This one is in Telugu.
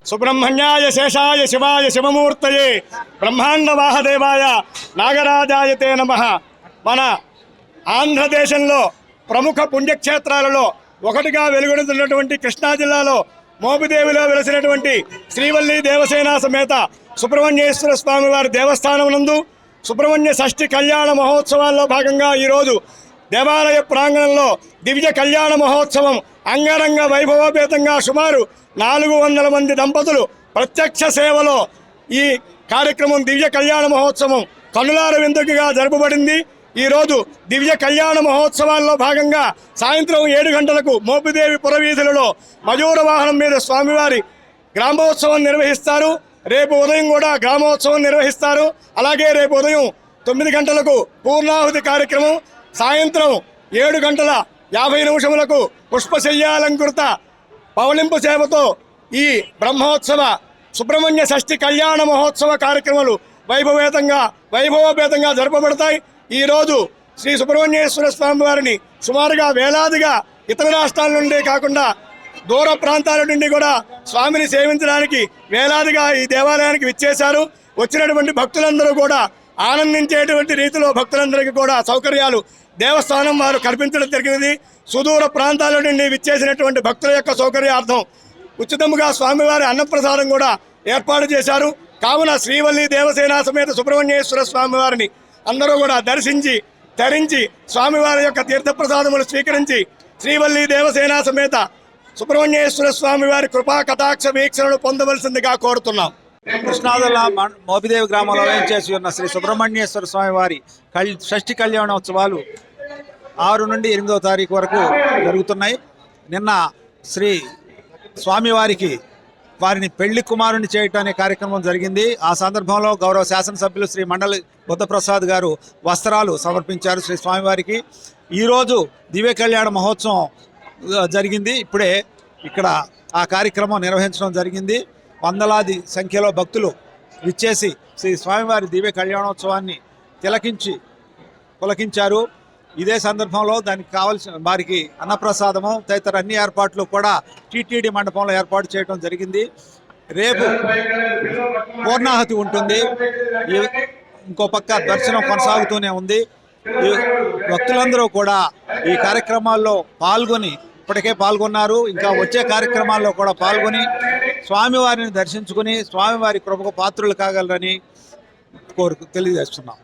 సుబ్రహ్మణ్యాయ శేషాయ శివాయ శివమూర్తయే బ్రహ్మాండ వాహదేవాయ నాగరాజాయ తే నమః. మన ఆంధ్రదేశంలో ప్రముఖ పుణ్యక్షేత్రాలలో ఒకటిగా వెలుగొందుతున్నటువంటి కృష్ణా జిల్లాలో మోపిదేవిలో వెలసినటువంటి శ్రీవల్లి దేవసేన సమేత సుబ్రహ్మణ్యేశ్వర స్వామి వారి దేవస్థానం నందు సుబ్రహ్మణ్య షష్ఠి కళ్యాణ మహోత్సవాల్లో భాగంగా ఈరోజు దేవాలయ ప్రాంగణంలో దివ్య కళ్యాణ మహోత్సవం అంగరంగ వైభవోపేతంగా సుమారు 400 మంది దంపతులు ప్రత్యక్ష సేవలో ఈ కార్యక్రమం దివ్య కళ్యాణ మహోత్సవం కనులార విందుగా జరపబడింది. ఈరోజు దివ్య కళ్యాణ మహోత్సవాల్లో భాగంగా సాయంత్రం 7 గంటలకు మోపిదేవి పురవీధులలో మయూర వాహనం మీద స్వామివారి గ్రామోత్సవం నిర్వహిస్తారు. రేపు ఉదయం కూడా గ్రామోత్సవం నిర్వహిస్తారు. అలాగే రేపు ఉదయం 9 గంటలకు పూర్ణాహుతి కార్యక్రమం, సాయంత్రం 7 గంటల 50 నిమిషములకు పుష్పశయ్యాలంకృత పవళింపు సేవతో ఈ బ్రహ్మోత్సవ సుబ్రహ్మణ్య షష్ఠి కళ్యాణ మహోత్సవ కార్యక్రమాలు వైభవోపేతంగా జరపబడతాయి. ఈరోజు శ్రీ సుబ్రహ్మణ్యేశ్వర స్వామి వారిని సుమారుగా వేలాదిగా ఇతర రాష్ట్రాల నుండి కాకుండా దూర ప్రాంతాల నుండి కూడా స్వామిని సేవించడానికి వేలాదిగా ఈ దేవాలయానికి విచ్చేశారు. వచ్చినటువంటి భక్తులందరూ కూడా ఆనందించేటువంటి రీతిలో భక్తులందరికీ కూడా సౌకర్యాలు దేవస్థానం వారు కల్పించడం జరిగింది. సుదూర ప్రాంతాల నుండి విచ్చేసినటువంటి భక్తుల యొక్క సౌకర్యార్థం ఉచితంగా స్వామివారి అన్నప్రసాదం కూడా ఏర్పాటు చేశారు. కావున శ్రీవల్లి దేవసేన సమేత సుబ్రహ్మణ్యేశ్వర స్వామి వారిని అందరూ కూడా దర్శించి ధరించి స్వామివారి యొక్క తీర్థప్రసాదములు స్వీకరించి శ్రీవల్లి దేవసేన సమేత సుబ్రహ్మణ్యేశ్వర స్వామి వారి కృపా కటాక్ష వీక్షణను పొందవలసిందిగా కోరుతున్నాం. కృష్ణా జిల్లా మోపిదేవి గ్రామంలో వేంచేసి ఉన్న శ్రీ సుబ్రహ్మణ్యేశ్వర స్వామి వారి షష్ఠి కళ్యాణోత్సవాలు 6 నుండి 8వ తారీఖు వరకు జరుగుతున్నాయి. నిన్న శ్రీ స్వామివారికి వారిని పెళ్లి కుమారుని చేయటం అనే కార్యక్రమం జరిగింది. ఆ సందర్భంలో గౌరవ శాసనసభ్యులు శ్రీ మండలి బుద్ధప్రసాద్ గారు వస్త్రాలు సమర్పించారు శ్రీ స్వామివారికి. ఈరోజు దివ్య కళ్యాణ మహోత్సవం జరిగింది. ఇప్పుడే ఇక్కడ ఆ కార్యక్రమం నిర్వహించడం జరిగింది. వందలాది సంఖ్యలో భక్తులు విచ్చేసి శ్రీ స్వామివారి దివ్య కళ్యాణోత్సవాన్ని పులకించారు. ఇదే సందర్భంలో దానికి కావాల్సిన వారికి అన్నప్రసాదము తదితర అన్ని ఏర్పాట్లు కూడా టీటీడీ మండపంలో ఏర్పాటు చేయడం జరిగింది. రేపు పూర్ణాహుతి ఉంటుంది. ఇంకో పక్క దర్శనం కొనసాగుతూనే ఉంది. భక్తులందరూ కూడా ఈ కార్యక్రమాల్లో ఇప్పటికే పాల్గొన్నారు. ఇంకా వచ్చే కార్యక్రమాల్లో కూడా పాల్గొని స్వామివారిని దర్శించుకుని స్వామివారి కృపకు పాత్రులు కాగలరని తెలియజేస్తున్నాం.